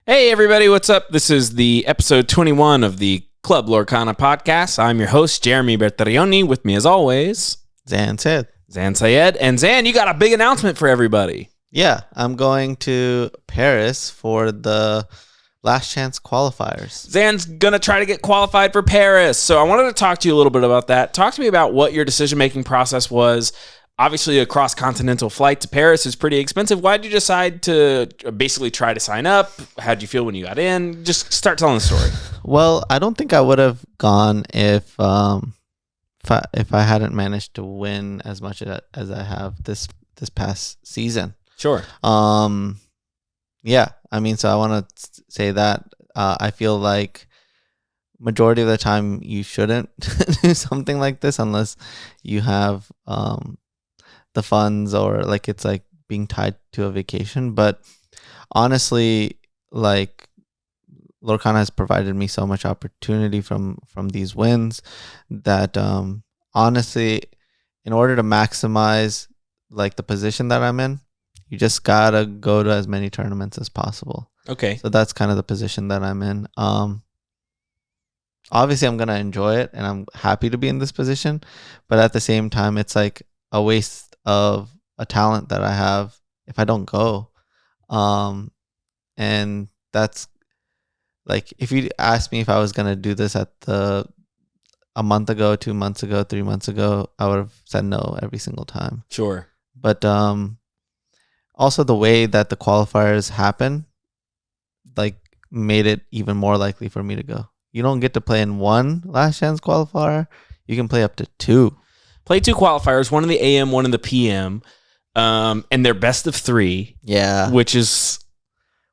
Hey everybody, what's up? This is the episode 21 of the Club Lorcana podcast. I'm your host, Jeremy Bertarioni. With me as always, ZAN'S. Syed. And Zan, you got a big announcement for everybody. Yeah, I'm going to Paris for the last chance qualifiers. Zan's going to try to get qualified for Paris. So I wanted to talk to you a little bit about that. Talk to me about what your decision-making process was. Obviously, a cross-continental flight to Paris is pretty expensive. Why did you decide to basically try to sign up? How did you feel when you got in? Just start telling the story. Well, I don't think I would have gone if I hadn't managed to win as much as I have this past season. Sure. Yeah. I mean, so I want to say that I feel like majority of the time you shouldn't do something like this unless you have the funds or like it's like being tied to a vacation. But honestly, like Lorcana has provided me so much opportunity from these wins that honestly, in order to maximize like the position that I'm in, you just gotta go to as many tournaments as possible. Okay. So that's kind of the position that I'm in. Obviously I'm gonna enjoy it and I'm happy to be in this position, but at the same time it's like a waste of a talent that I have if I don't go. And that's like, if you asked me if I was gonna do this a month ago, 2 months ago, 3 months ago, I would have said no every single time. Sure. But also the way that the qualifiers happen, like, made it even more likely for me to go. You don't get to play in one last chance qualifier. You can play up to two. Play two qualifiers, one in the AM, one in the PM, and they're best of three. Yeah. Which is...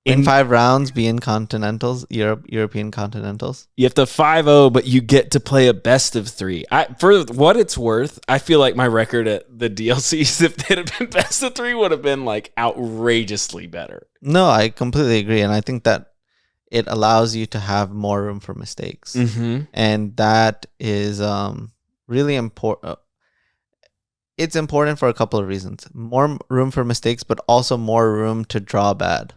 In 5 rounds, be in continentals, European continentals. You have to 5-0, but you get to play a best of 3. For what it's worth, I feel like my record at the DLCs, if they'd have been best of 3, would have been like outrageously better. No, I completely agree. And I think that it allows you to have more room for mistakes. Mm-hmm. And that is really important. It's important for a couple of reasons. More room for mistakes, but also more room to draw bad.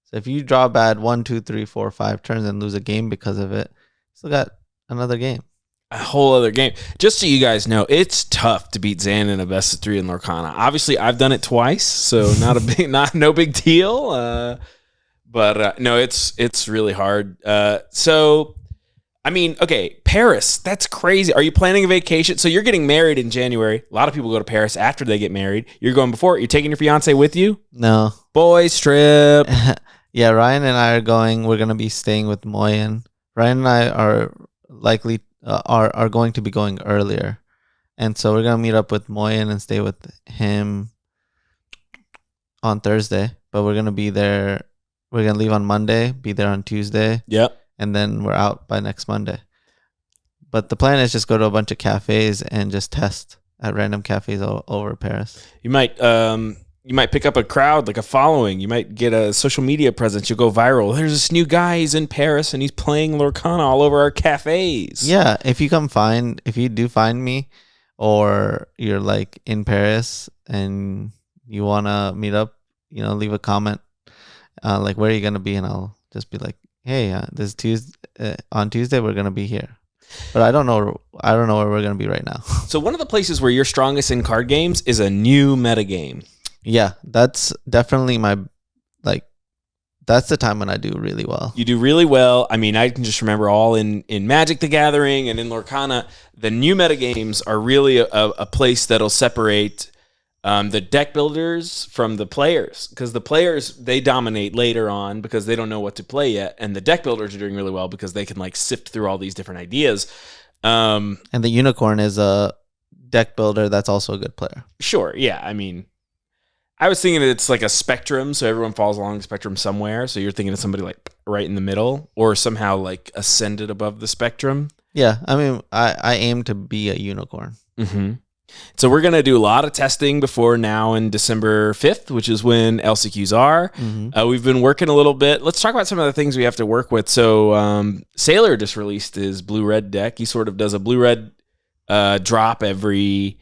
So if you draw bad 1, 2, 3, 4, 5 turns and lose a game because of it, you still got another game. A whole other game. Just so you guys know, it's tough to beat Zan in a best of 3 in Lorcana. Obviously, I've done it twice, so no big deal. But no, it's really hard. So, I mean, okay, Paris, that's crazy. Are you planning a vacation? So you're getting married in January. A lot of people go to Paris after they get married. You're going before. You're taking your fiance with you? No. Boys trip. Yeah, Ryan and I are going. We're going to be staying with Moyen. Ryan and I are likely are going to be going earlier. And so we're going to meet up with Moyen and stay with him on Thursday. But we're going to be there. We're going to leave on Monday, be there on Tuesday. Yep. And then we're out by next Monday. But the plan is just go to a bunch of cafes and just test at random cafes all over Paris. You might pick up a crowd, like a following. You might get a social media presence. You'll go viral. There's this new guy. He's in Paris and he's playing Lorcana all over our cafes. Yeah, if you do find me, or you're like in Paris and you want to meet up, leave a comment, like where are you gonna be, and I'll just be like, hey, this Tuesday, on Tuesday we're gonna be here. But I don't know where we're gonna be right now. So one of the places where you're strongest in card games is a new metagame. Yeah, that's definitely that's the time when I do really well. You do really well. I mean, I can just remember all in Magic the Gathering and in Lorcana, the new metagames are really a place that'll separate the deck builders from the players. Because the players, they dominate later on because they don't know what to play yet. And the deck builders are doing really well because they can like sift through all these different ideas. And the unicorn is a deck builder that's also a good player. Sure, yeah. I mean, I was thinking that it's like a spectrum, so everyone falls along the spectrum somewhere. So you're thinking of somebody like right in the middle, or somehow like ascended above the spectrum. Yeah, I mean, I aim to be a unicorn. Mm-hmm. So we're gonna do a lot of testing before now in December 5th, which is when LCQs are. Mm-hmm. We've been working a little bit. Let's talk about some of the things we have to work with. So Sailor just released his blue-red deck. He sort of does a blue-red drop every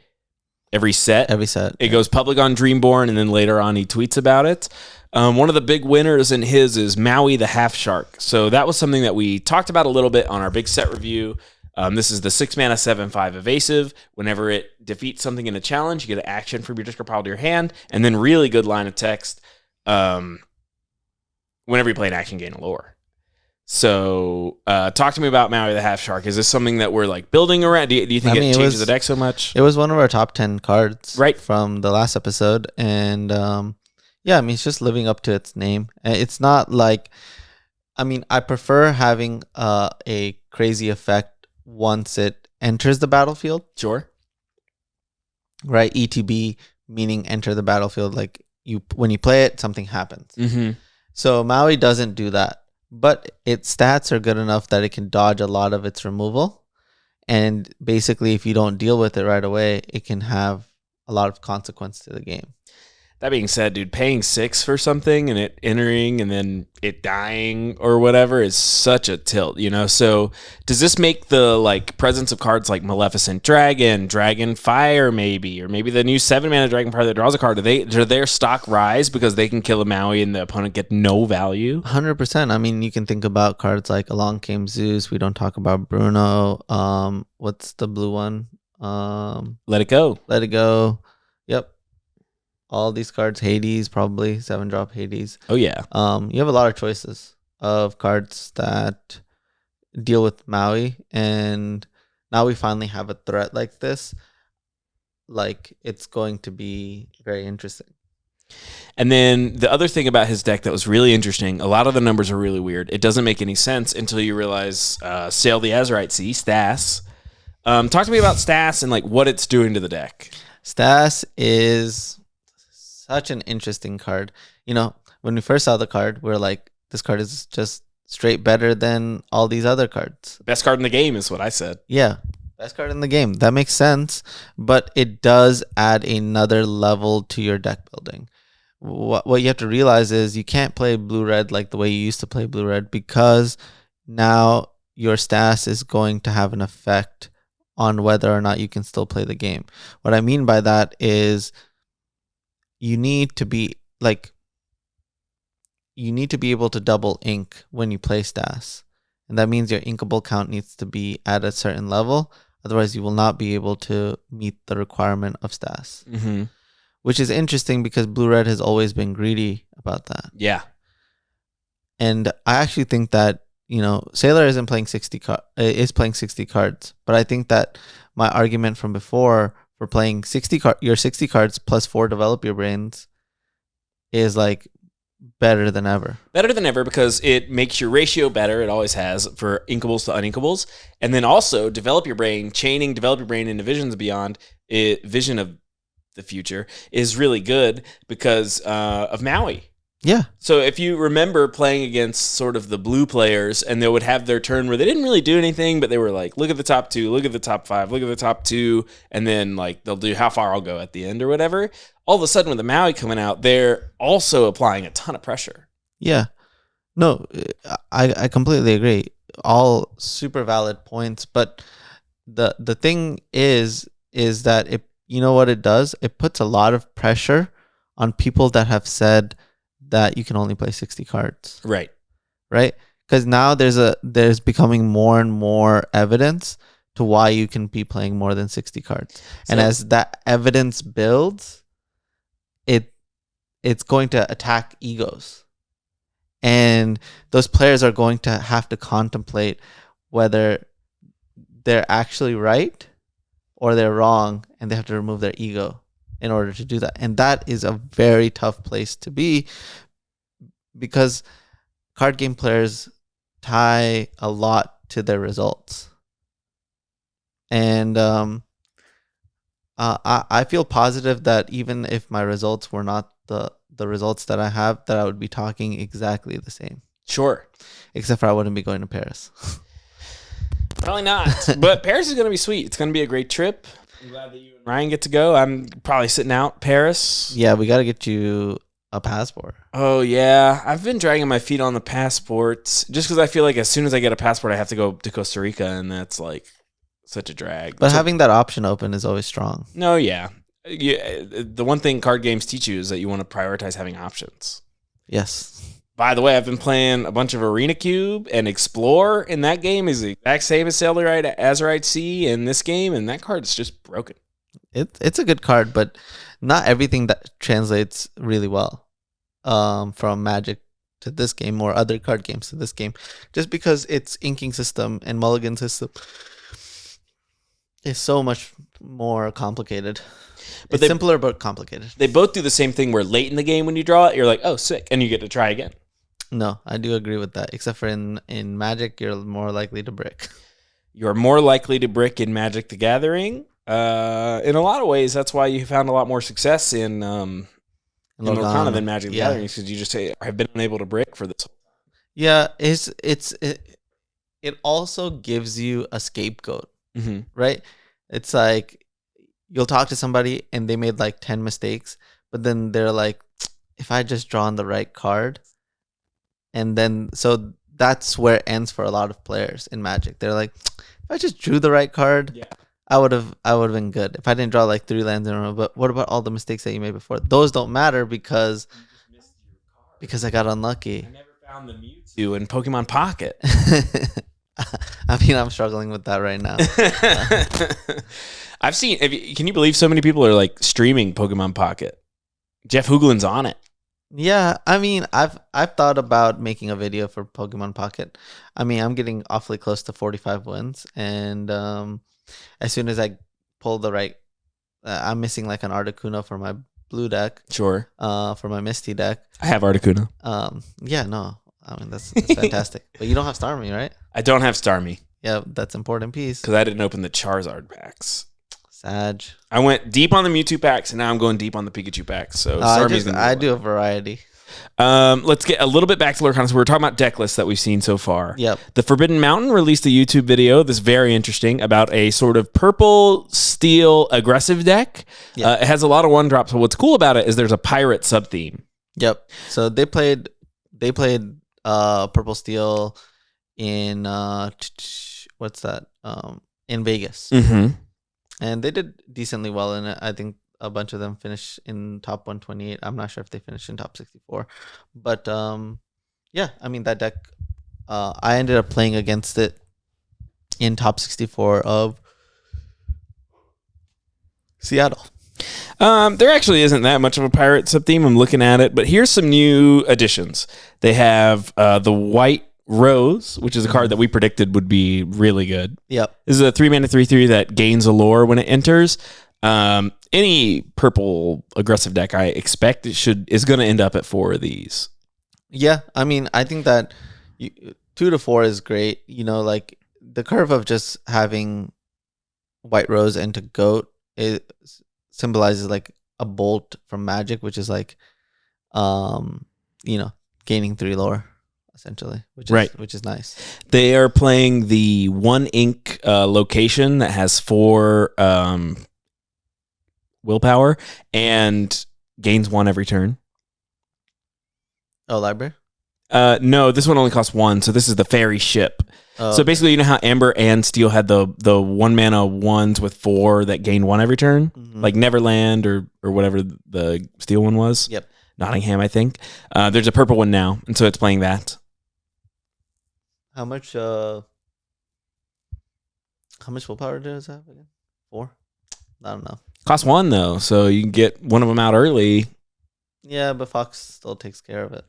every set. Every set. It goes public on Dreamborn, and then later on he tweets about it. One of the big winners in his is Maui the Half Shark. So that was something that we talked about a little bit on our big set review. This is the 6-mana 7/5 evasive. Whenever it defeats something in a challenge, you get an action from your discard pile to your hand, and then really good line of text. Whenever you play an action, gain a lore. So talk to me about Maui the Half Shark. Is this something that we're like building around? Do you think it changes the deck so much? It was one of our top 10 cards right from the last episode, and yeah, I mean, it's just living up to its name. It's not like, I mean, I prefer having a crazy effect once it enters the battlefield. Sure. Right? ETB, meaning enter the battlefield. Like when you play it, something happens. Mm-hmm. So Maui doesn't do that, but its stats are good enough that it can dodge a lot of its removal. And basically, if you don't deal with it right away, it can have a lot of consequence to the game. That being said, dude, paying 6 for something and it entering and then it dying or whatever is such a tilt, you know? So does this make the like presence of cards like Maleficent Dragon Fire maybe, or maybe the new 7-mana Dragon Fire that draws a card, do their stock rise because they can kill a Maui and the opponent get no value? 100%. I mean, you can think about cards like Along Came Zeus. We don't talk about Bruno. What's the blue one? Let It Go. Let It Go. Yep. All these cards, Hades, probably 7-drop Hades. Oh yeah. You have a lot of choices of cards that deal with Maui, and now we finally have a threat like this. Like, it's going to be very interesting. And then the other thing about his deck that was really interesting, a lot of the numbers are really weird. It doesn't make any sense until you realize Sail the Azurite Sea, Stas. Talk to me about Stas and like what it's doing to the deck. Stas is such an interesting card. You know, when we first saw the card, we were like, this card is just straight better than all these other cards. Best card in the game is what I said. Yeah, best card in the game. That makes sense, but it does add another level to your deck building. What you have to realize is you can't play blue-red like the way you used to play blue-red, because now your Stas is going to have an effect on whether or not you can still play the game. What I mean by that is you need to be able to double ink when you play Stas. And that means your inkable count needs to be at a certain level. Otherwise, you will not be able to meet the requirement of Stas. Mm-hmm. Which is interesting because Blue-Red has always been greedy about that. Yeah. And I actually think that, you know, Sailor isn't playing 60 playing 60 cards. But I think that my argument from before for playing 60 cards plus 4 Develop Your Brains is like better than ever. Better than ever because it makes your ratio better. It always has for inkables to uninkables. And then also Develop Your Brain, chaining Develop Your Brain into Visions Beyond, Vision of the Future is really good because of Maui. Yeah. So if you remember playing against sort of the blue players and they would have their turn where they didn't really do anything, but they were like, look at the top 2, look at the top 5, look at the top 2, and then like they'll do how far I'll go at the end or whatever. All of a sudden with the Maui coming out, they're also applying a ton of pressure. Yeah. No, I completely agree. All super valid points, but the thing is that it, you know what it does? It puts a lot of pressure on people that have said that you can only play 60 cards. Right. Right? Because now there's becoming more and more evidence to why you can be playing more than 60 cards. And as that evidence builds, it's going to attack egos. And those players are going to have to contemplate whether they're actually right or they're wrong, and they have to remove their ego in order to do that. And that is a very tough place to be because card game players tie a lot to their results. And I feel positive that even if my results were not the results that I have, that I would be talking exactly the same. Sure. Except for I wouldn't be going to Paris. Probably not. But Paris is going to be sweet. It's going to be a great trip. I'm glad that you and Ryan get to go. I'm probably sitting out Paris. Yeah, we got to get you a passport. Oh, yeah. I've been dragging my feet on the passports just because I feel like as soon as I get a passport, I have to go to Costa Rica, and that's like such a drag. But having that option open is always strong. No, yeah. The one thing card games teach you is that you want to prioritize having options. Yes. By the way, I've been playing a bunch of Arena Cube and Explore, and that game is the exact same as Azurite Sea in this game, and that card is just broken. It's a good card, but not everything that translates really well from Magic to this game or other card games to this game. Just because its inking system and mulligan system is so much more complicated. But it's simpler but complicated. They both do the same thing where late in the game when you draw it, you're like, oh, sick, and you get to try again. No, I do agree with that. Except for in Magic, you're more likely to brick. You're more likely to brick in Magic the Gathering. In a lot of ways, that's why you found a lot more success in Lorcana than Magic the Gathering, because you just say, I've been unable to brick for this. Yeah, it also gives you a scapegoat, right? It's like you'll talk to somebody and they made like 10 mistakes, but then they're like, if I just drawn the right card, and then so that's where it ends for a lot of players in Magic. They're like, if I just drew the right card, I would have been good. If I didn't draw like 3 lands in a row, but what about all the mistakes that you made before? Those don't matter because I got unlucky. I never found the Mewtwo in Pokemon Pocket. I mean, I'm struggling with that right now. I've seen. Can you believe so many people are like streaming Pokemon Pocket? Jeff Hoogland's on it. Yeah, I mean, I've thought about making a video for Pokemon Pocket. I mean, I'm getting awfully close to 45 wins, and as soon as I pull the right, I'm missing like an Articuno for my blue deck. Sure. For my Misty deck. I have Articuno. Yeah, no, I mean that's fantastic. But you don't have Starmie, right? I don't have Starmie. Yeah, that's an important piece. Because I didn't open the Charizard packs. Sag. I went deep on the Mewtwo packs, and now I'm going deep on the Pikachu packs. So I do a variety. Let's get a little bit back to Lorcana. So we're talking about deck lists that we've seen so far. Yep. The Forbidden Mountain released a YouTube video that's very interesting about a sort of purple steel aggressive deck. Yep. It has a lot of 1-drops. So what's cool about it is there's a pirate sub theme. Yep. So they played purple steel in what's that? In Vegas. Mm-hmm. And they did decently well in it. I think a bunch of them finished in top 128. I'm not sure if they finished in top 64. But yeah, I mean, that deck, I ended up playing against it in top 64 of Seattle. There actually isn't that much of a pirate sub-theme. I'm looking at it. But here's some new additions. They have the White Rose, which is a card that we predicted would be really good. Yep. This is a 3-mana 3/3 that gains allure when it enters. Any purple aggressive deck I expect is going to end up at 4 of these. Yeah, I mean, I think that 2 to 4 is great. You know, like the curve of just having White Rose into Goat, it symbolizes like a bolt from Magic, which is like, gaining 3 lore. Essentially, which is nice. They are playing the 1 ink location that has 4 willpower and gains 1 every turn. Oh, library? No, this one only costs 1, so this is the fairy ship. Oh, so basically, you know how Amber and Steel had the 1-mana 1s with 4 that gain 1 every turn? Mm-hmm. Like Neverland or whatever the Steel one was? Yep. Nottingham, I think. There's a purple one now, and so it's playing that. How much willpower does it have again? 4? I don't know. Costs 1 though, so you can get one of them out early. Yeah, but Fox still takes care of it.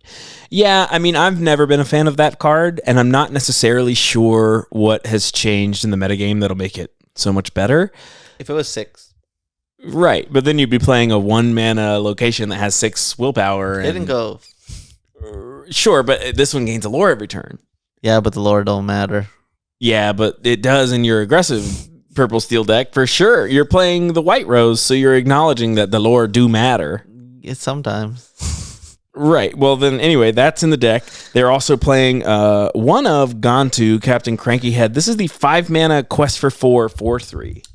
Yeah, I mean, I've never been a fan of that card, and I'm not necessarily sure what has changed in the metagame that'll make it so much better. If it was 6. Right, but then you'd be playing a 1-mana location that has 6 willpower. It didn't go. Sure, but this one gains a lore every turn. Yeah, but the lore don't matter. Yeah, but it does in your aggressive purple steel deck for sure. You're playing the White Rose, so you're acknowledging that the lore do matter. It's sometimes. Right. Well, then anyway, that's in the deck. They're also playing one of Gontu, Captain Crankyhead. This is the 5-mana Quest for 4, 4/3.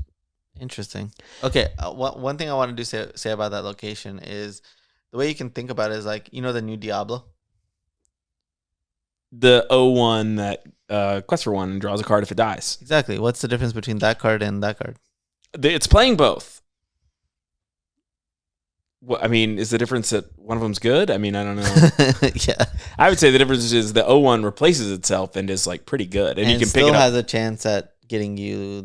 Interesting. Okay, one thing I want to say about that location is the way you can think about it is like, you know, the new Diablo? The 0/1 that Quest for 1 draws a card if it dies. Exactly. What's the difference between that card and that card? It's playing both. I mean, is the difference that one of them's good? I mean, I don't know. Yeah. I would say the difference is the O1 replaces itself and is like pretty good, and you can pick it up. Has a chance at getting you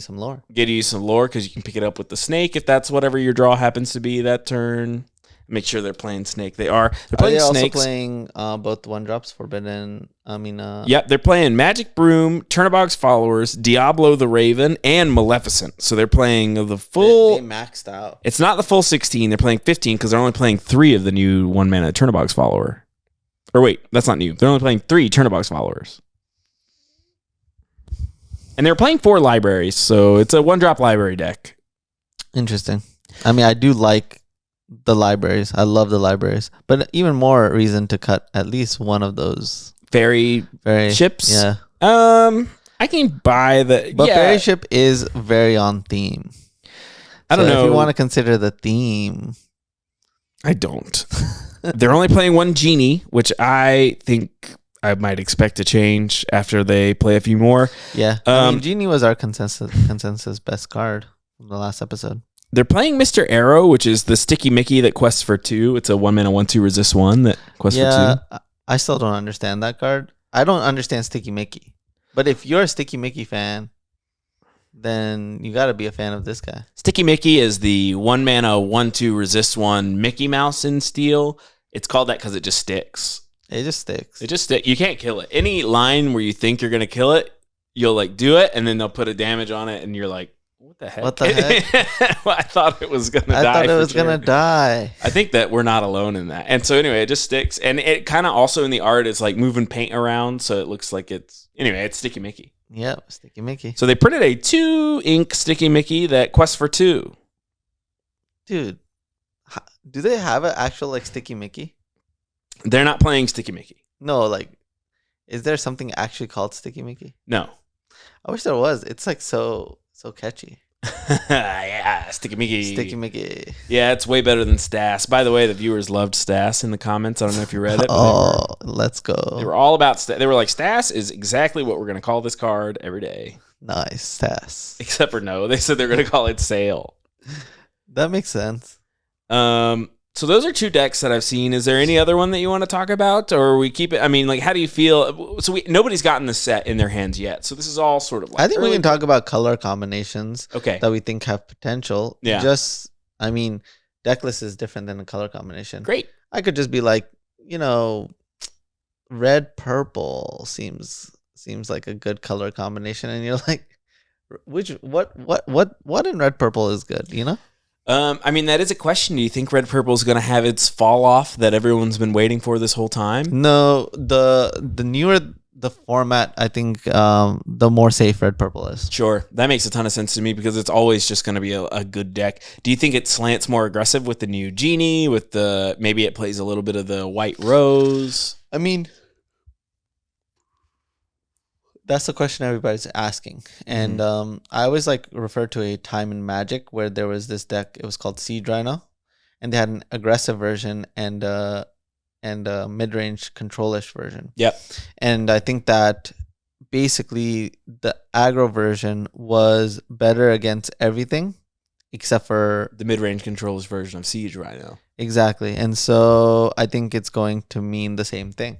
some lore. Get you some lore because you can pick it up with the snake if that's whatever your draw happens to be that turn. Make sure they're playing snake. They are. They're playing snakes. Also playing both 1-drops, forbidden. Yep, they're playing Magic Broom, Turnabog's Followers, Diablo the Raven, and Maleficent. So they're playing the full. They maxed out. It's not the full 16. They're playing 15 because they're only playing 3 of the new 1-mana Turnabog's Follower. Or wait, that's not new. They're only playing 3 Turnabog's Followers. And they're playing 4 libraries, so it's a 1-drop library deck. Interesting. I mean, I do like the libraries. I love the libraries, but even more reason to cut at least one of those fairy ships. Yeah. I can buy the. But fairy ship is very on theme. I don't know if you want to consider the theme. I don't. They're only playing 1 genie, which I think I might expect to change after they play a few more. Yeah. I mean, genie was our consensus best card from the last episode. They're playing Mr. Arrow, which is the Sticky Mickey that quests for 2. It's a 1-mana 1/2 resist 1 that quests for 2. I still don't understand that card. I don't understand Sticky Mickey. But if you're a Sticky Mickey fan, then you got to be a fan of this guy. Sticky Mickey is the 1-mana 1/2 resist 1 Mickey Mouse in steel. It's called that because it just sticks. It just sticks. You can't kill it. Any line where you think you're going to kill it, you'll like do it, and then they'll put a damage on it, and you're like, what the heck? What the heck? Well, I thought it was going to die. I thought it was going to die. I think that we're not alone in that. And so anyway, it just sticks. And it kind of also in the art is like moving paint around. So it looks like it's Sticky Mickey. Yep, Sticky Mickey. So they printed a 2-ink Sticky Mickey that quests for 2. Dude, do they have an actual like Sticky Mickey? They're not playing Sticky Mickey. No, like, is there something actually called Sticky Mickey? No. I wish there was. It's like so catchy. Yeah, Sticky Mickey. Sticky Mickey. Yeah, it's way better than Stas. By the way, the viewers loved Stas in the comments. I don't know if you read it. Let's go. They were all about Stas. They were like, Stas is exactly what we're going to call this card every day. Nice, Stas. Except for no. They said they're going to call it Sail. That makes sense. So those are 2 decks that I've seen. Is there any other one that you want to talk about, or we keep it? I mean, like, how do you feel? So nobody's gotten the set in their hands yet. So this is all sort of like. I think we can talk about color combinations. Okay. That we think have potential. Yeah. Deck list is different than a color combination. Great. I could just be like, red purple seems like a good color combination, and you're like, what in red purple is good? I mean, that is a question. Do you think Red Purple is going to have its fall off that everyone's been waiting for this whole time? No, the newer the format, I think the more safe Red Purple is. Sure. That makes a ton of sense to me because it's always just going to be a good deck. Do you think it slants more aggressive with the new Genie, maybe it plays a little bit of the White Rose? I mean, that's the question everybody's asking. And I always refer to a time in Magic where there was this deck. It was called Siege Rhino, and they had an aggressive version and a mid-range control-ish version. Yep. And I think that basically the aggro version was better against everything except for the mid-range controllers version of Siege Rhino. Exactly. And so I think it's going to mean the same thing.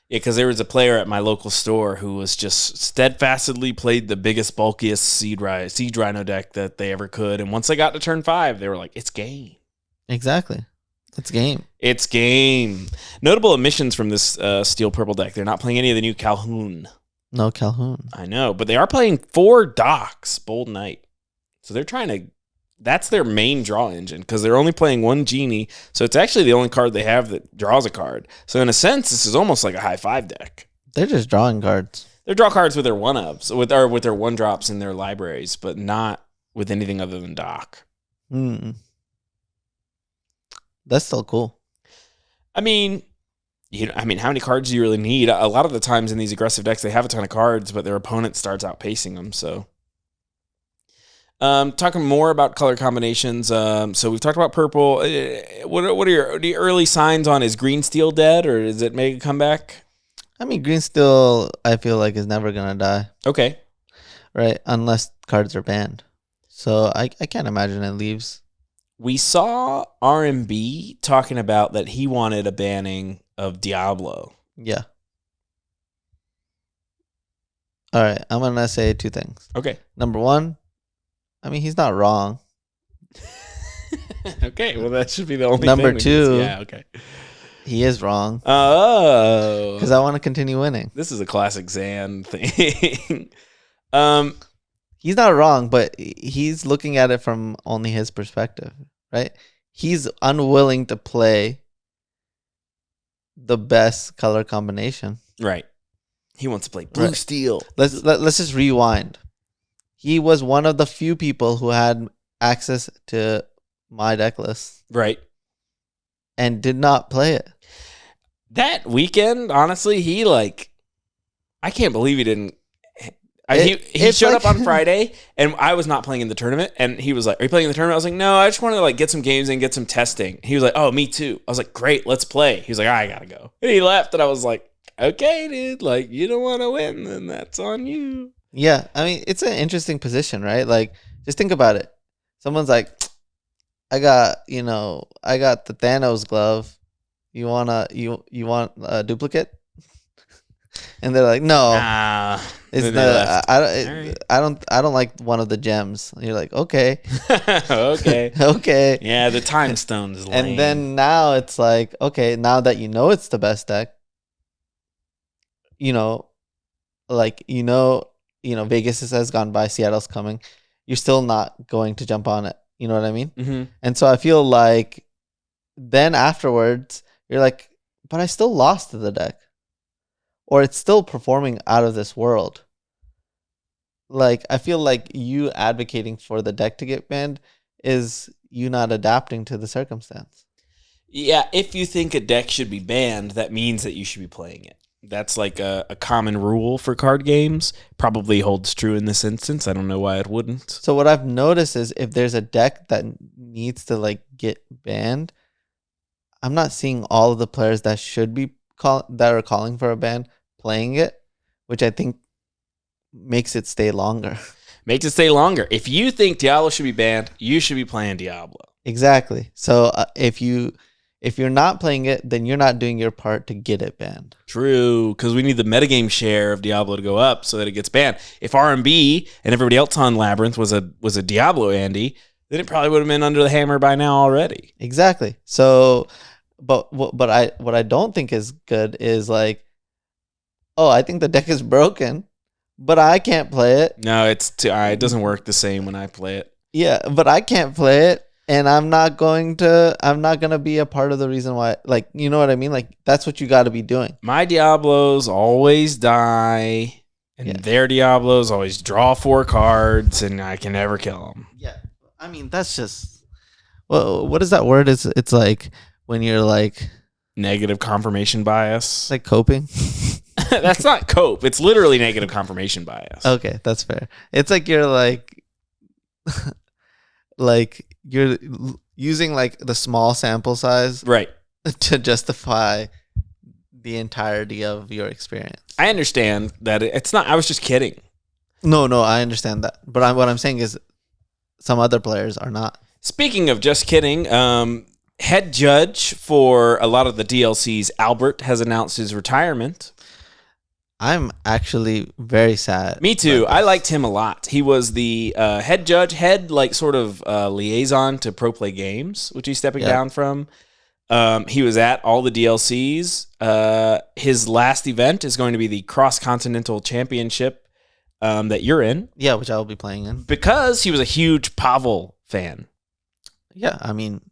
Yeah, because there was a player at my local store who was just steadfastly played the biggest, bulkiest Siege Rhino deck that they ever could. And once they got to turn 5, they were like, it's game. Exactly. It's game. It's game. Notable omissions from this Steel Purple deck. They're not playing any of the new Calhoun. No Calhoun. I know, but they are playing 4 Docks, Bold Knight. So they're trying to... That's their main draw engine because they're only playing 1 Genie. So it's actually the only card they have that draws a card. So in a sense, this is almost like a high 5 deck. They're just drawing cards. They draw cards with their 1-ups, with their 1-drops in their libraries, but not with anything other than Dock. That's still cool. I mean, how many cards do you really need? A lot of the times in these aggressive decks, they have a ton of cards, but their opponent starts outpacing them. So, talking more about color combinations. So we've talked about purple. What are your early signs on? Is green steel dead, or does it make a comeback? I mean, green steel, I feel like is never gonna die. Okay, right? Unless cards are banned. So I can't imagine it leaves. we saw RMB talking about that he wanted a banning of Diablo. Yeah. All right, I'm gonna say two things. Okay. Number one, I mean, he's not wrong. Okay, well, that should be the only Number thing. two, Yeah, okay. He is wrong Oh. because I want to continue winning. This is a classic Zan thing. He's not wrong, but he's looking at it from only his perspective, right? He's unwilling to play the best color combination. Right. He wants to play blue steel. Let's just rewind. He was one of the few people who had access to my deck list. Right. And did not play it. That weekend, honestly, I can't believe he didn't. He showed up on Friday, and I was not playing in the tournament. And he was like, "Are you playing in the tournament?" I was like, "No, I just want to get some games and get some testing." He was like, "Oh, me too." I was like, "Great, let's play." He was like, "I gotta go," and he left. And I was like, "Okay, dude. You don't want to win, then that's on you." Yeah, I mean, it's an interesting position, right? Just think about it. Someone's like, I got the Thanos glove. You want a duplicate? And they're like, no, it's not. I don't like one of the gems. And you're like, okay, okay, okay. Yeah, the time stone is lame. And then now it's like, okay, now that you know it's the best deck, Vegas has gone by, Seattle's coming. You're still not going to jump on it. You know what I mean? Mm-hmm. And so I feel like then afterwards, you're like, but I still lost to the deck. Or it's still performing out of this world. I feel like you advocating for the deck to get banned is you not adapting to the circumstance. Yeah, if you think a deck should be banned, that means that you should be playing it. That's a common rule for card games. Probably holds true in this instance. I don't know why it wouldn't. So what I've noticed is if there's a deck that needs to get banned, I'm not seeing all of the players that should be that are calling for a ban playing it, which I think makes it stay longer. Makes it stay longer. If you think Diablo should be banned, you should be playing Diablo. Exactly. So if you're not playing it, then you're not doing your part to get it banned. True, because we need the metagame share of Diablo to go up so that it gets banned. If RMB and everybody else on Labyrinth was a Diablo Andy, then it probably would have been under the hammer by now already. Exactly. So, but what I don't think is good is I think the deck is broken, but I can't play it. No, it doesn't work the same when I play it. Yeah, but I can't play it. And I'm not gonna be a part of the reason why, you know what I mean? That's what you got to be doing. My Diablos always die, and their Diablos always draw 4 cards, and I can never kill them. Yeah, I mean, that's just, well, what is that word? It's like when you're negative confirmation bias. Coping. That's not cope. It's literally negative confirmation bias. Okay, that's fair. It's you're you're using the small sample size, right, to justify the entirety of your experience. I understand that it's not. I was just kidding. No, I understand that, but what I'm saying is, some other players are not. Speaking of just kidding, head judge for a lot of the DLCs, Albert, has announced his retirement. I'm actually very sad. Me too. I liked him a lot. He was the head judge, sort of liaison to Pro Play Games, which he's stepping down from. He was at all the DLCs. His last event is going to be the Cross Continental Championship that you're in. Yeah, which I will be playing in. Because he was a huge Pavel fan. Yeah, I mean,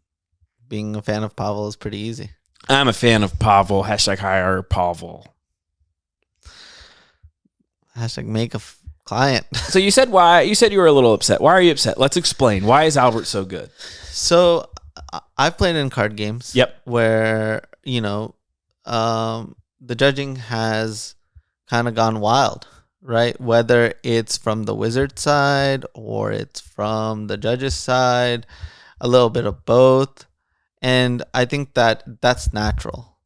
being a fan of Pavel is pretty easy. I'm a fan of Pavel. #hire Pavel. #make a client. So you said you were a little upset. Why are you upset? Let's explain. Why is Albert so good? So I've played in card games. Yep. Where, the judging has kind of gone wild, right? Whether it's from the wizard side or it's from the judge's side, a little bit of both. And I think that's natural.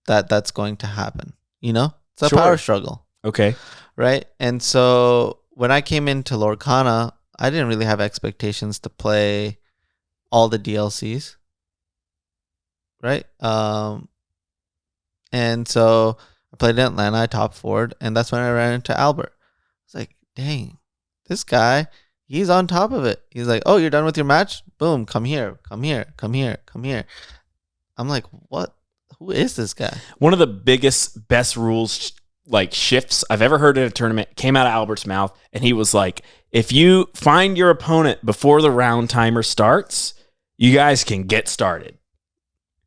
That's going to happen. It's a power struggle. Okay. Right? And so when I came into Lorcana, I didn't really have expectations to play all the DLCs, right? And so I played in Atlanta. I top forward, and that's when I ran into Albert. It's like, dang, this guy, he's on top of it. He's like, oh, you're done with your match? Boom, come here, come here, come here, come here. I'm like, what? Who is this guy? One of the biggest, best rules like shifts I've ever heard in a tournament came out of Albert's mouth, and he was like, if you find your opponent before the round timer starts, you guys can get started.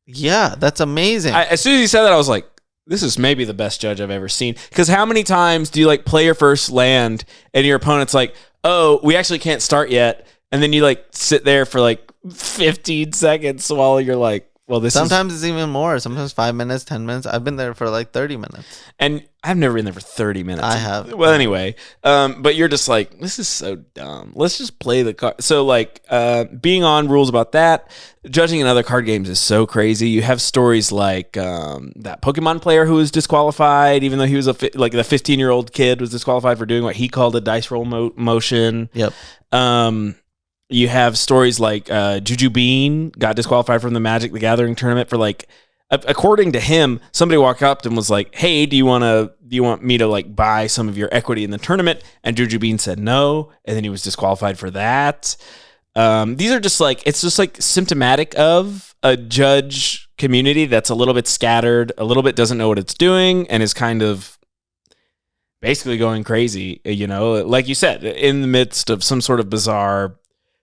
Yeah, that's amazing. As soon as he said that, I was like, this is maybe the best judge I've ever seen. Because how many times do you like play your first land and your opponent's like, oh, we actually can't start yet. And then you like sit there for like 15 seconds while you're like, well, this sometimes it's even more. Sometimes 5 minutes, 10 minutes. I've been there for like 30 minutes. And I've never been there for 30 minutes. I have. Well, anyway, but you're just like, this is so dumb. Let's just play the card. So like being on rules about that, judging in other card games is so crazy. You have stories like that Pokemon player who was disqualified, even though he was like the 15-year-old kid was disqualified for doing what he called a dice roll motion. Yep. You have stories like Juju Bean got disqualified from the Magic the Gathering tournament for like, according to him, somebody walked up and was like, "Hey, do you want me to like buy some of your equity in the tournament?" And Juju Bean said no, and then he was disqualified for that. These are just like, it's just like symptomatic of a judge community that's a little bit scattered, a little bit doesn't know what it's doing, and is kind of basically going crazy. You know, like you said, in the midst of some sort of bizarre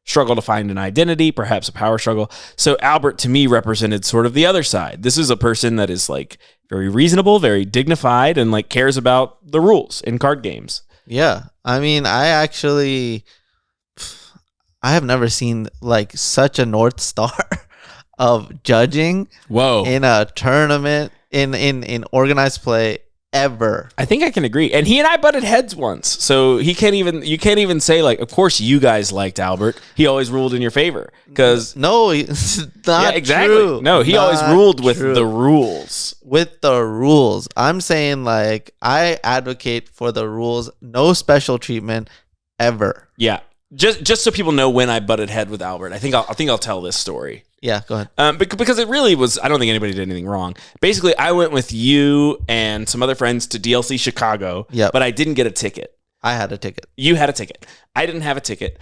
struggle to find an identity, perhaps a power struggle. So Albert, to me, represented sort of the other side. This is a person that is like very reasonable, very dignified, and like cares about the rules in card games. Yeah. I mean, I have never seen like such a North Star of judging in a tournament in organized play ever. I think I can agree. And he and I butted heads once. So you can't even say like, of course you guys liked Albert. He always ruled in your favor. Because no, it's not exactly. True. No, he always ruled with the rules. With the rules. I'm saying like I advocate for the rules, no special treatment ever. Yeah. Just so people know when I butted head with Albert. I think I'll tell this story. Yeah, go ahead. Because it really was, I don't think anybody did anything wrong. Basically, I went with you and some other friends to DLC Chicago, but I didn't get a ticket. I had a ticket. You had a ticket. I didn't have a ticket,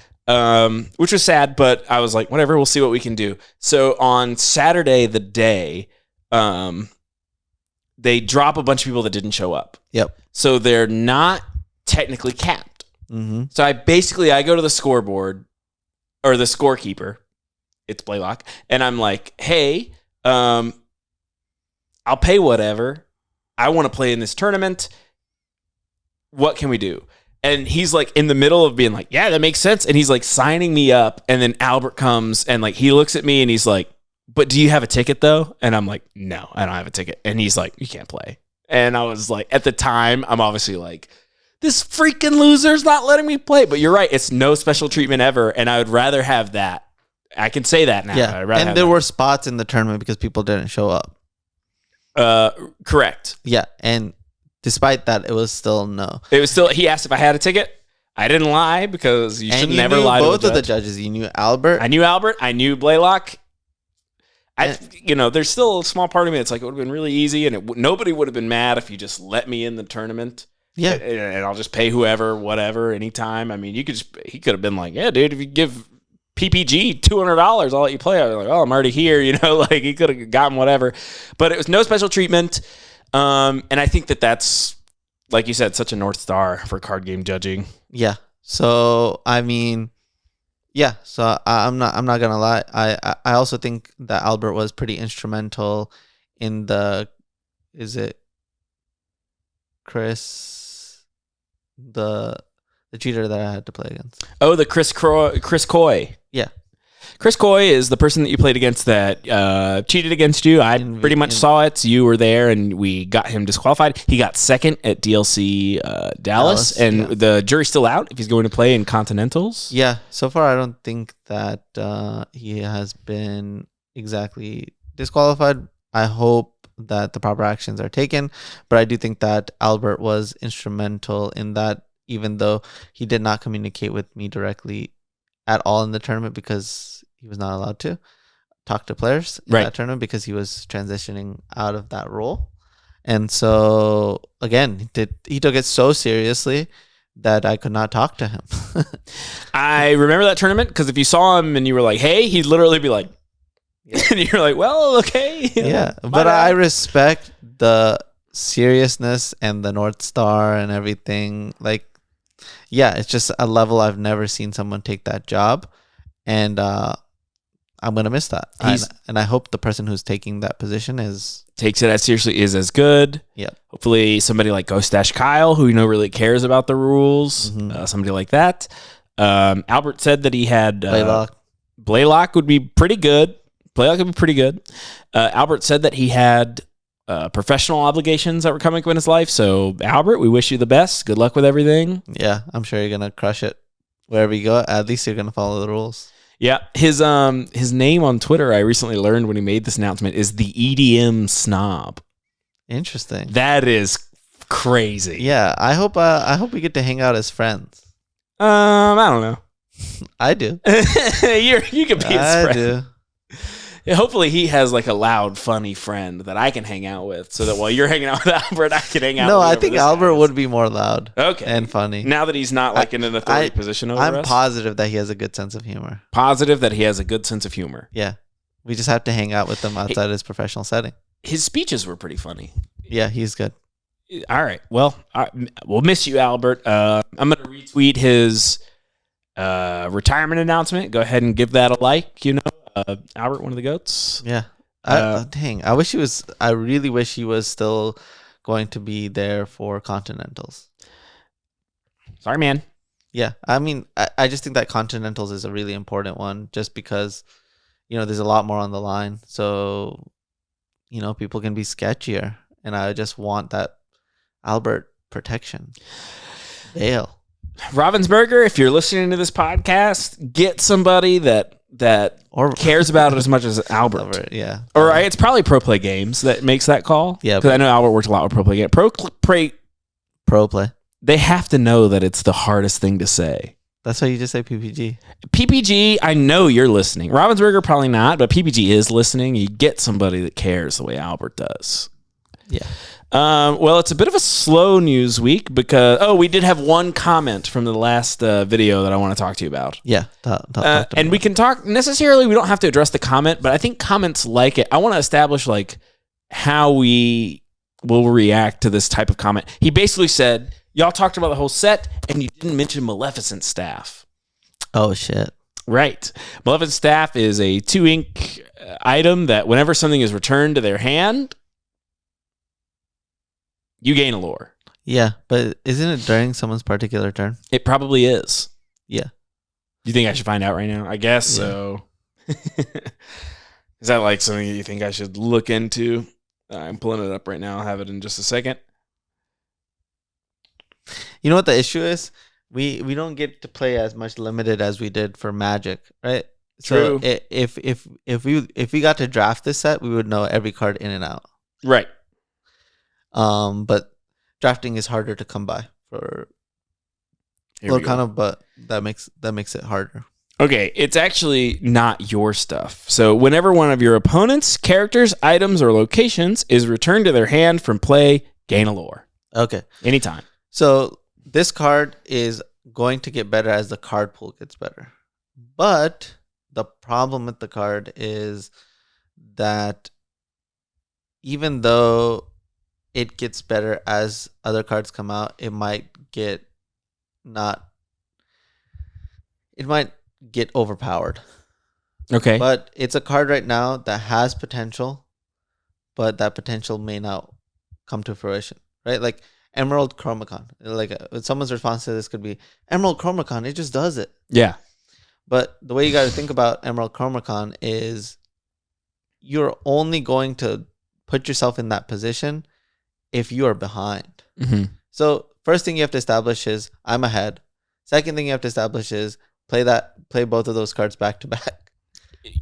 which was sad, but I was like, whatever, we'll see what we can do. So on Saturday, the day, they drop a bunch of people that didn't show up. Yep. So they're not technically capped. Mm-hmm. So I go to the scoreboard, or the scorekeeper, it's Blaylock, and I'm like, hey, I'll pay whatever. I want to play in this tournament. What can we do? And he's like in the middle of being like, yeah, that makes sense. And he's like signing me up. And then Albert comes and like, he looks at me and he's like, but do you have a ticket though? And I'm like, no, I don't have a ticket. And he's like, you can't play. And I was like, at the time, I'm obviously like, this freaking loser's not letting me play. But you're right. It's no special treatment ever. And I would rather have that. I can say that now. Yeah. And there were spots in the tournament because people didn't show up. Correct. Yeah. And despite that, it was still no. It was still, he asked if I had a ticket. I didn't lie because you should never lie to a judge. Both of the judges. You knew Albert. I knew Albert. I knew Blaylock. There's still a small part of me that's like, it would have been really easy and nobody would have been mad if you just let me in the tournament. Yeah. And I'll just pay whoever, whatever, anytime. I mean, he could have been like, yeah, dude, if you give PPG $200, I'll let you play. I was like, oh, I'm already here. You know, like he could have gotten whatever, but it was no special treatment. And I think that's, like you said, such a North Star for card game judging. Yeah. So, I mean, yeah. So I'm not gonna lie. I also think that Albert was pretty instrumental in is it Chris, the cheater that I had to play against? Oh, the Chris Coy. Yeah. Chris Coy is the person that you played against that cheated against you. I pretty much saw it. So you were there, and we got him disqualified. He got second at DLC Dallas, and the jury's still out if he's going to play in Continentals. Yeah. So far, I don't think that he has been exactly disqualified. I hope that the proper actions are taken, but I do think that Albert was instrumental in that, even though he did not communicate with me directly at all in the tournament because he was not allowed to talk to players in that tournament because he was transitioning out of that role. And so again, he took it so seriously that I could not talk to him. I remember that tournament because if you saw him and you were like, "Hey," he'd literally be like, and you're like, "Well, okay." Yeah, but I respect the seriousness and the North Star and everything. Like, yeah, it's just a level I've never seen someone take that job, and I'm gonna miss that. And I hope the person who's taking that position takes it as seriously, is as good. Yeah. Hopefully, somebody like Ghost Dash Kyle, who really cares about the rules. Somebody like that. Albert said that he had Blaylock would be pretty good. Blaylock would be pretty good. Albert said that he had professional obligations that were coming up in his life. So, Albert, we wish you the best. Good luck with everything. Yeah, I'm sure you're gonna crush it wherever you go. At least you're gonna follow the rules. Yeah, his name on Twitter, I recently learned when he made this announcement, is the EDM Snob. Interesting. That is crazy. Yeah, I hope we get to hang out as friends. I don't know. I do. You can be his friend. I do. Yeah, hopefully he has like a loud, funny friend that I can hang out with, so that while you're hanging out with Albert, I can hang out. No, with I think Albert would be more loud. Okay. And funny. Now that he's not like in an authority position over us. I'm positive that he has a good sense of humor. Positive that he has a good sense of humor. Yeah. We just have to hang out with him outside his professional setting. His speeches were pretty funny. Yeah, he's good. All right. Well, we'll miss you, Albert. I'm going to retweet his retirement announcement. Go ahead and give that a like. Albert, one of the GOATs. Yeah. Dang. I really wish he was still going to be there for Continentals. Sorry, man. Yeah. I mean, I just think that Continentals is a really important one just because, there's a lot more on the line. So, people can be sketchier. And I just want that Albert protection. Bail. Ravensburger, if you're listening to this podcast, get somebody that cares about it as much as Albert. Yeah. Or it's probably Pro Play Games that makes that call. Yeah. Because I know Albert works a lot with Pro Play Games. Pro Play. They have to know that it's the hardest thing to say. That's why you just say PPG. PPG, I know you're listening. Ravensburger, probably not, but PPG is listening. You get somebody that cares the way Albert does. Yeah. Well, it's a bit of a slow news week because we did have one comment from the last video that I want to talk to you about. Yeah, and we can talk necessarily. We don't have to address the comment, but I think comments like it. I want to establish like how we will react to this type of comment. He basically said, "Y'all talked about the whole set, and you didn't mention Maleficent staff." Oh shit! Right, Maleficent staff is a 2-ink item that whenever something is returned to their hand, you gain a lore. Yeah, but isn't it during someone's particular turn? It probably is. Yeah. You think I should find out right now? I guess so. Is that like something you think I should look into? I'm pulling it up right now. I'll have it in just a second. You know what the issue is? We don't get to play as much limited as we did for Magic, right? True. So if we got to draft this set, we would know every card in and out. Right. But drafting is harder to come by for Lorcana, but that makes it harder. Okay, it's actually not your stuff. So whenever one of your opponent's characters, items, or locations is returned to their hand from play, gain a lore. Okay. Anytime. So this card is going to get better as the card pool gets better. But the problem with the card is that even though it gets better as other cards come out, it might get overpowered. Okay. But it's a card right now that has potential, but that potential may not come to fruition, right? Like Emerald Chromacon. Like someone's response to this could be Emerald Chromacon, it just does it. Yeah. But the way you got to think about Emerald Chromacon is you're only going to put yourself in that position if you are behind. Mm-hmm. So first thing you have to establish is I'm ahead. Second thing you have to establish is play both of those cards back to back,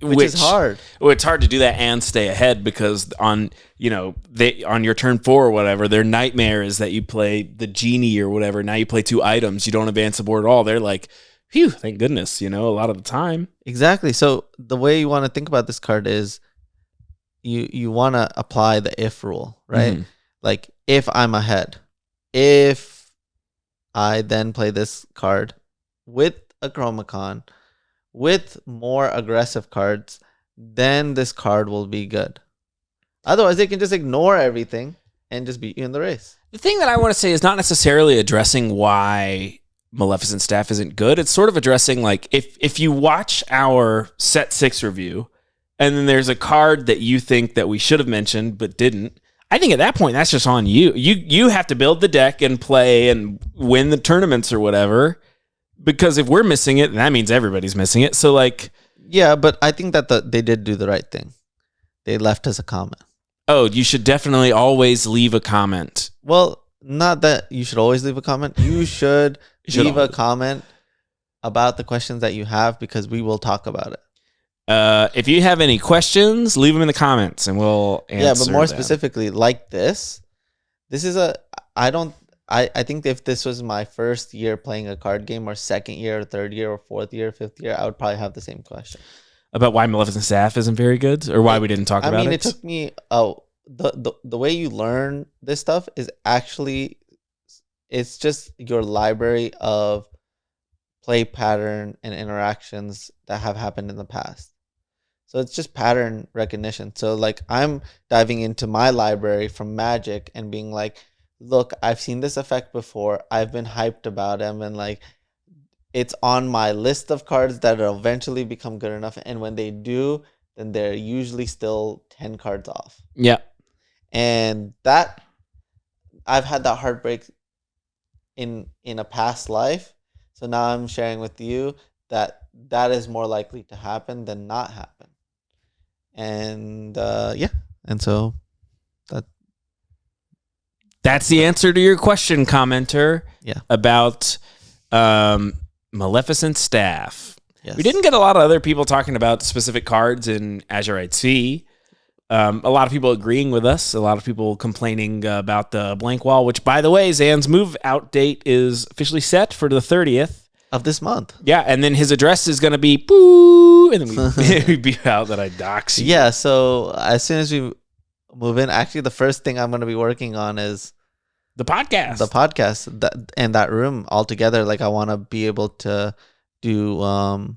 which is hard. Well, it's hard to do that and stay ahead because on your turn 4 or whatever, their nightmare is that you play the genie or whatever. Now you play 2 items, you don't advance the board at all. They're like, Phew, thank goodness, a lot of the time. Exactly. So the way you want to think about this card is you want to apply the if rule, right? Mhm. Like if I'm ahead, if I then play this card with a Chromacon, with more aggressive cards, then this card will be good. Otherwise, they can just ignore everything and just beat you in the race. The thing that I want to say is not necessarily addressing why Maleficent staff isn't good. It's sort of addressing, like, if you watch our set 6 review and then there's a card that you think that we should have mentioned but didn't, I think at that point that's just on you. You have to build the deck and play and win the tournaments or whatever, because if we're missing it, that means everybody's missing it. So, like, yeah, but I think that they did do the right thing. They left us a comment. oh, you should definitely always leave a comment. Well, not that you should always leave a comment. You should leave a comment about the questions that you have, because we will talk about it. If you have any questions, leave them in the comments and we'll answer. Yeah, but more them. specifically, like this is I think if this was my first year playing a card game, or second year, or third year, or fourth year, fifth year, I would probably have the same question. About why Maleficent staff isn't very good, or why we didn't talk about it? I mean, it took me the way you learn this stuff is actually, it's just your library of play pattern and interactions that have happened in the past. So it's just pattern recognition. So like I'm diving into my library from Magic and being like, look, I've seen this effect before. I've been hyped about him, and like it's on my list of cards that will eventually become good enough. And when they do, then they're usually still 10 cards off. Yeah. And that I've had that heartbreak in a past life. So now I'm sharing with you that is more likely to happen than not happen. And yeah. And so that's the answer to your question, commenter. Yeah. About Maleficent staff. Yes. We didn't get a lot of other people talking about specific cards in Azurite Sea. A lot of people agreeing with us. A lot of people complaining about the blank wall, which, by the way, ZAN'S move out date is officially set for the 30th. Of this month. Yeah, and then his address is going to be boo, and then we beat out that I dox you. Yeah, so as soon as we move in, actually the first thing I'm going to be working on is the podcast. That room altogether. Like I want to be able to do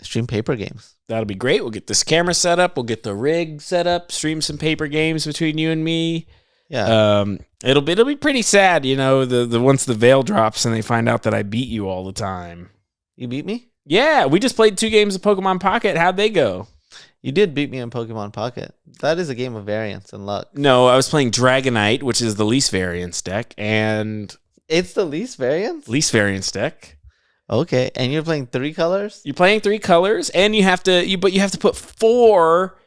stream paper games. That'll be great. We'll get this camera set up. We'll get the rig set up. Stream some paper games between you and me. Yeah. It'll be pretty sad, the once the veil drops and they find out that I beat you all the time. You beat me? Yeah, we just played 2 games of Pokemon Pocket. How'd they go? You did beat me in Pokemon Pocket. That is a game of variance and luck. No, I was playing Dragonite, which is the least variance deck, and it's the least variance? Least variance deck. Okay, and you're playing 3 colors? You're playing 3 colors, and you have to put 4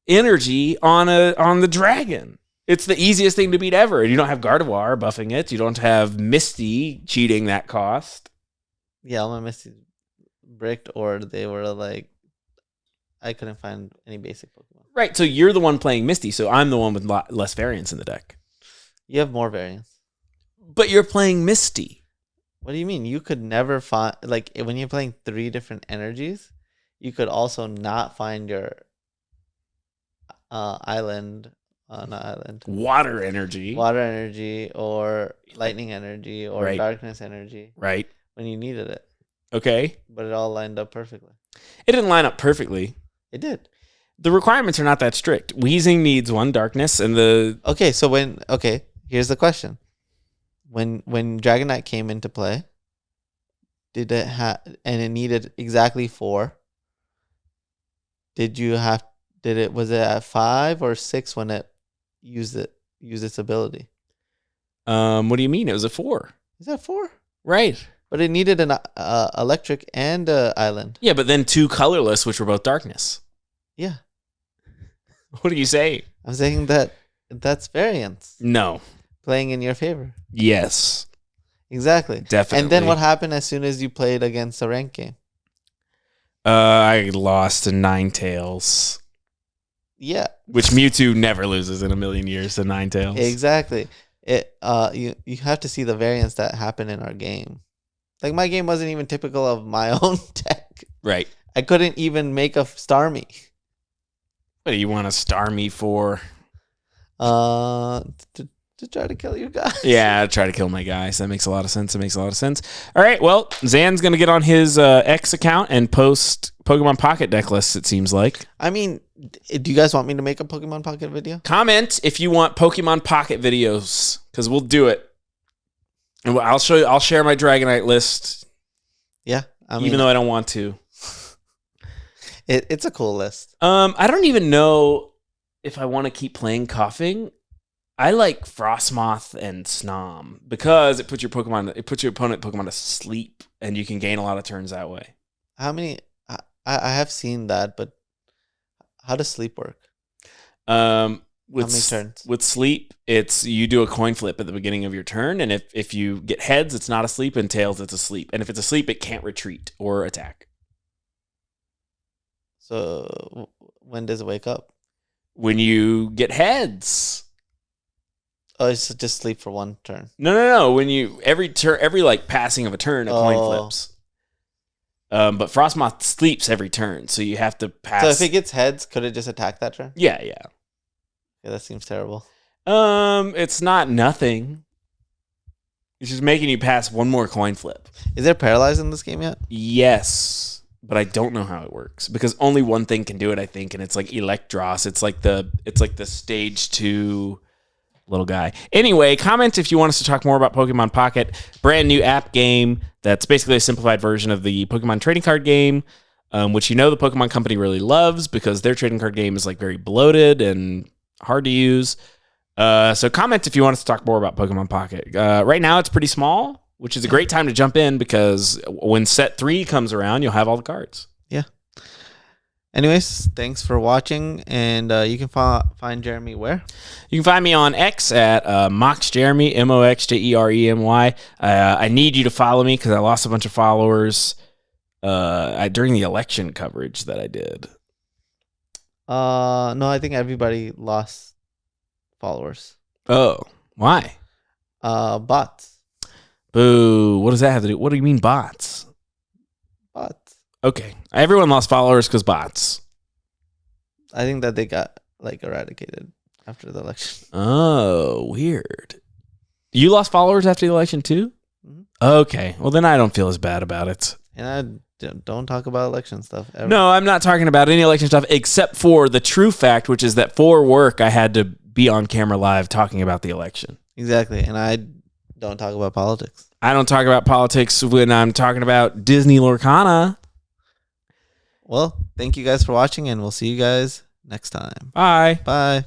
energy on the dragon. It's the easiest thing to beat ever. You don't have Gardevoir buffing it. You don't have Misty cheating that cost. Yeah, all my Misty bricked, or they were like, I couldn't find any basic Pokemon. Right, so you're the one playing Misty, so I'm the one with less variance in the deck. You have more variance. But you're playing Misty. What do you mean? You could never find, like, when you're playing 3 different energies, you could also not find your water energy, or lightning energy, or right. darkness energy, right, when you needed it. Okay, but it all lined up perfectly. It didn't line up perfectly. It did. The requirements are not that strict. Wheezing needs 1 darkness, and the here's the question: when Dragonite came into play, did it and it needed exactly 4? Was it at 5 or 6 when it used its ability? What do you mean? It was a 4. Is that 4? Right. But it needed an electric and island. Yeah, but then 2 colorless, which were both darkness. Yeah. What are you saying? I'm saying that's variance. No. Playing in your favor. Yes. Exactly. Definitely. And then what happened as soon as you played against a ranked game? I lost to Ninetales. Yeah. Which Mewtwo never loses in a million years to Ninetales. Exactly. You have to see the variance that happened in our game. Like, my game wasn't even typical of my own deck. Right. I couldn't even make a star me. What do you want to star me for? To try to kill you guys. Yeah, try to kill my guys. That makes a lot of sense. All right, well, Zan's going to get on his X account and post Pokemon Pocket deck lists, it seems like. I mean, do you guys want me to make a Pokemon Pocket video? Comment if you want Pokemon Pocket videos, because we'll do it. And I'll show you. I'll share my Dragonite list. Yeah, I mean, even though I don't want to. It's a cool list. I don't even know if I want to keep playing Coughing. I like Frostmoth and Snom because it puts your opponent Pokemon to sleep, and you can gain a lot of turns that way. How many? I have seen that, but how does sleep work? How many turns? With sleep, it's you do a coin flip at the beginning of your turn, and if you get heads, it's not a sleep, and tails, it's a sleep. And if it's a sleep, it can't retreat or attack. So when does it wake up? When you get heads. Oh, it's just sleep for one turn. No. When you every like passing of a turn, a coin flips. But Frostmoth sleeps every turn, so you have to pass. So if it gets heads, could it just attack that turn? Yeah. Yeah, that seems terrible. It's not nothing. It's just making you pass one more coin flip. Is there paralyzed in this game yet? Yes, but I don't know how it works because only one thing can do it, I think, and it's like Electros. It's like the stage 2 little guy. Anyway, comment if you want us to talk more about Pokemon Pocket, brand new app game that's basically a simplified version of the Pokemon trading card game, which the Pokemon company really loves because their trading card game is like very bloated and hard to use. So comment if you want us to talk more about Pokemon Pocket. Right now it's pretty small, which is a great time to jump in because when set 3 comes around, you'll have all the cards. Yeah. Anyways, thanks for watching, and you can find Jeremy where? You can find me on X at MoxJeremy, MoxJeremy. I need you to follow me because I lost a bunch of followers during the election coverage that I did. No, I think everybody lost followers. Oh, why? Bots. Boo. What does that have to do? What do you mean bots? Bots. Okay. Everyone lost followers because bots. I think that they got eradicated after the election. Oh, weird. You lost followers after the election too? Mm-hmm. Okay. Well, then I don't feel as bad about it. And I don't talk about election stuff ever. No, I'm not talking about any election stuff except for the true fact, which is that for work, I had to be on camera live talking about the election. Exactly. And I don't talk about politics. I don't talk about politics when I'm talking about Disney Lorcana. Well, thank you guys for watching, and we'll see you guys next time. Bye. Bye.